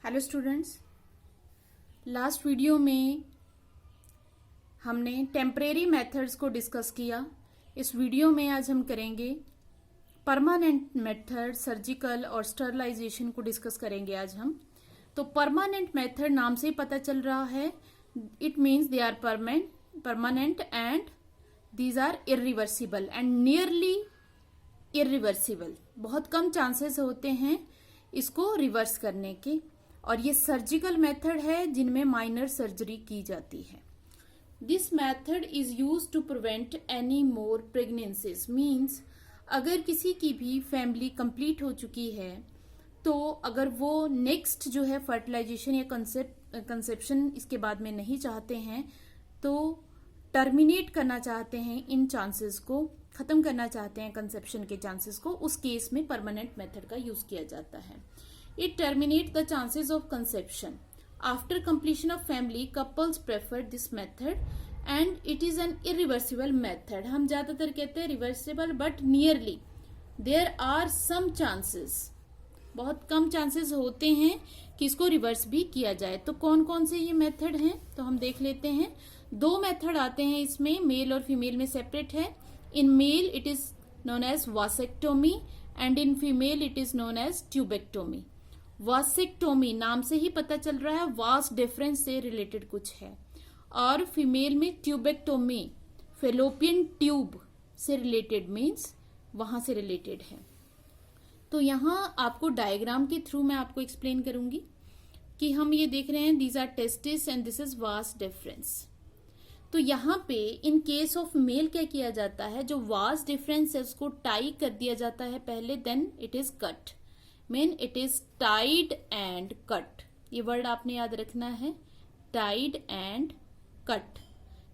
Hello students, last video में हमने temporary methods को डिस्कस किया। इस वीडियो में आज हम करेंगे परमानेंट मेथड, सर्जिकल और स्टरलाइजेशन को डिस्कस करेंगे आज हम। तो परमानेंट मेथड नाम से ही पता चल रहा है, it means they are permanent and these are irreversible and nearly irreversible. बहुत कम चांसेस होते हैं इसको रिवर्स करने के। और ये सर्जिकल मेथड है जिनमें माइनर सर्जरी की जाती है। This method is use to prevent any more pregnancies. Means अगर किसी की भी फैमिली कंप्लीट हो चुकी है तो अगर वो नेक्स्ट जो है फर्टिलाइजेशन या कंसेप्शन इसके बाद में नहीं चाहते हैं तो टर्मिनेट करना चाहते हैं, इन चांसेस को खत्म करना चाहते हैं कंसेप्शन के चांसेस को, उस केस में परमानेंट मेथड का यूज किया जाता है। It terminates the chances of conception. After completion of family, couples prefer this method and it is an irreversible method. हम ज्यादातर कहते हैं reversible but nearly. There are some chances. बहुत कम चांसेस होते हैं कि इसको रिवर्स भी किया जाए। तो कौन कौन से ये मेथड हैं तो हम देख लेते हैं। दो मेथड आते हैं इसमें, मेल और फीमेल में सेपरेट है। In male it is known as vasectomy and in female it is known as tubectomy. Vasectomy नाम से ही पता चल रहा है वास डिफरेंस से रिलेटेड कुछ है, और फीमेल में ट्यूबेक्टोमी फेलोपियन ट्यूब से रिलेटेड, मीन्स वहां से रिलेटेड है। तो यहां आपको डायग्राम के थ्रू मैं आपको एक्सप्लेन करूंगी कि हम ये देख रहे हैं these are testis and this is vas deferens. तो यहाँ पे इन केस ऑफ मेल क्या किया जाता है, जो वास डिफरेंस है उसको टाई कर दिया जाता है पहले, then it is cut. Mean it is tied and cut. ये वर्ड आपने याद रखना है, टाइड एंड कट,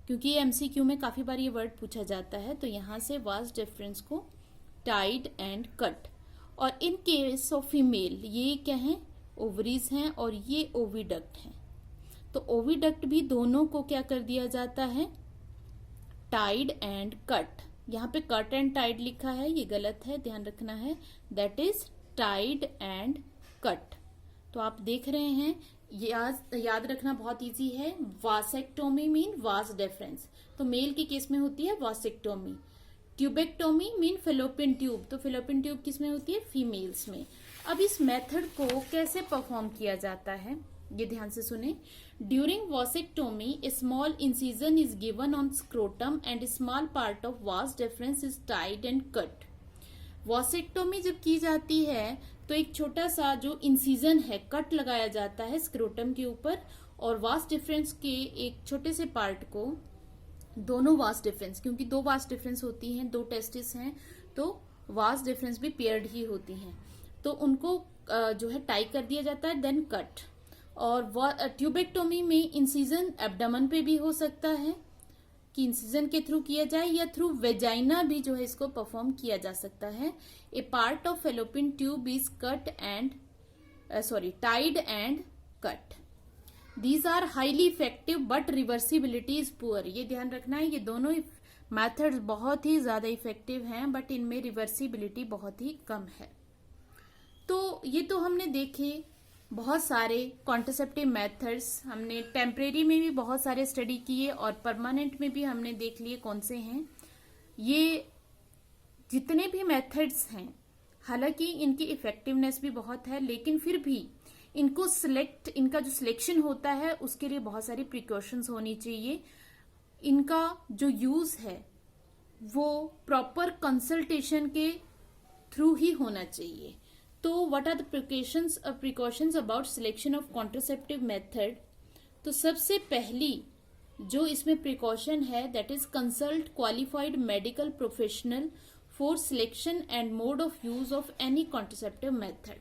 क्योंकि एमसीक्यू में काफी बार ये वर्ड पूछा जाता है। तो यहां से वास डिफरेंस को टाइड एंड कट। और इन केस ऑफ फीमेल ये क्या है, ओवरीज हैं और ये ओविडक्ट है। तो ओविडक्ट भी दोनों को क्या कर दिया जाता है, टाइड एंड कट। यहाँ पे कट एंड टाइड लिखा है, ये गलत है, ध्यान रखना है, that is tied and cut. तो आप देख रहे हैं, याद रखना बहुत इजी है। वासेक्टोमी मीन वास डिफरेंस, तो मेल के केस में होती है vasectomy. Tubectomy mean fallopian tube, तो फेलोपियन ट्यूब किस में होती है, फीमेल्स में। अब इस मेथड को कैसे परफॉर्म किया जाता है ये ध्यान से सुने। During vasectomy A small incision is given on scrotum and small part of vas deferens is tied and cut. Vasectomy जब की जाती है तो एक छोटा सा जो इंसिजन है, कट लगाया जाता है स्क्रोटम के ऊपर, और वास डिफरेंस के एक छोटे से पार्ट को, दोनों वास डिफरेंस, क्योंकि दो वास डिफरेंस होती हैं, दो टेस्टिस हैं, तो वास डिफरेंस भी पेयर्ड ही होती हैं, तो उनको जो है टाई कर दिया जाता है, देन कट। और ट्यूबेक्टोमी में इंसिजन एब्डोमेन पे भी हो सकता है कि इंसिजन के थ्रू किया जाए, या थ्रू वेजाइना भी जो है इसको परफॉर्म किया जा सकता है। A part of fallopian tube is cut and tied and cut. These are highly effective but reversibility is poor. ये ध्यान रखना है, ये दोनों मेथड्स बहुत ही ज्यादा इफेक्टिव हैं बट इनमें रिवर्सिबिलिटी बहुत ही कम है। तो ये तो हमने देखे बहुत सारे कॉन्ट्रासेप्टिव मेथड्स, हमने टेम्परेरी में भी बहुत सारे स्टडी किए और परमानेंट में भी हमने देख लिए कौन से हैं। ये जितने भी मेथड्स हैं, हालांकि इनकी इफेक्टिवनेस भी बहुत है, लेकिन फिर भी इनको इनका जो सिलेक्शन होता है उसके लिए बहुत सारी प्रिकॉशंस होनी चाहिए। इनका जो यूज है वो प्रॉपर कंसल्टेशन के थ्रू ही होना चाहिए। तो what are the precautions about selection of contraceptive method. तो सबसे पहली जो इसमें प्रिकॉशन है that is consult qualified medical professional for selection and mode of use of any contraceptive method.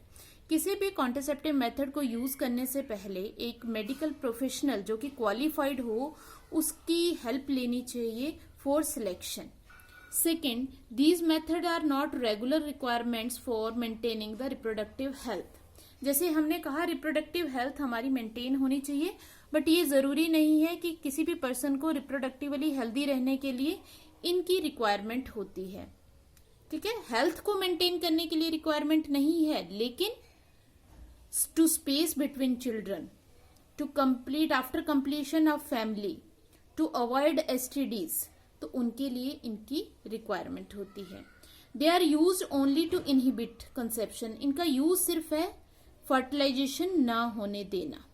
किसी भी कॉन्ट्रासेप्टिव मेथड को यूज करने से पहले एक मेडिकल प्रोफेशनल जो कि क्वालिफाइड हो उसकी हेल्प लेनी चाहिए for selection. Second, these methods are not regular requirements for maintaining the reproductive health. जैसे हमने कहा रिप्रोडक्टिव हेल्थ हमारी मेंटेन होनी चाहिए, बट ये जरूरी नहीं है कि किसी भी पर्सन को रिप्रोडक्टिवली हेल्दी रहने के लिए इनकी रिक्वायरमेंट होती है। ठीक है, हेल्थ को मेंटेन करने के लिए रिक्वायरमेंट नहीं है, लेकिन to space between children, to complete after completion of family, to avoid STDs, तो उनके लिए इनकी रिक्वायरमेंट होती है. They are use only to inhibit conception, इनका यूज सिर्फ है फर्टिलाइजेशन ना होने देना.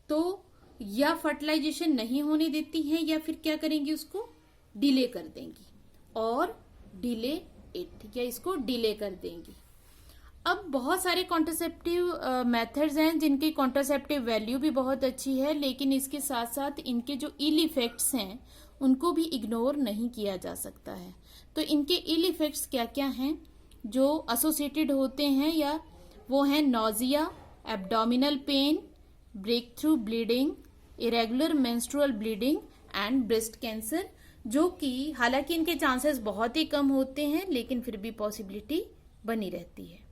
तो या फर्टिलाइजेशन नहीं होने देती हैं या फिर क्या करेंगी, उसको डिले कर देंगी, और डिले इट, या इसको डिले कर देंगी. अब बहुत सारे कॉन्ट्रासेप्टिव मेथड्स हैं जिनकी कॉन्ट्रासेप्टिव वैल्यू भी बहुत अच्छी है, लेकिन इसके साथ साथ इनके जो इल इफेक्ट्स हैं उनको भी इग्नोर नहीं किया जा सकता है. तो इनके इल इफेक्ट्स क्या क्या हैं जो एसोसिएटेड होते हैं, या वो हैं nausea, abdominal pain, breakthrough bleeding, irregular menstrual bleeding and breast cancer, जो कि हालांकि इनके चांसेस बहुत ही कम होते हैं लेकिन फिर भी पॉसिबिलिटी बनी रहती है.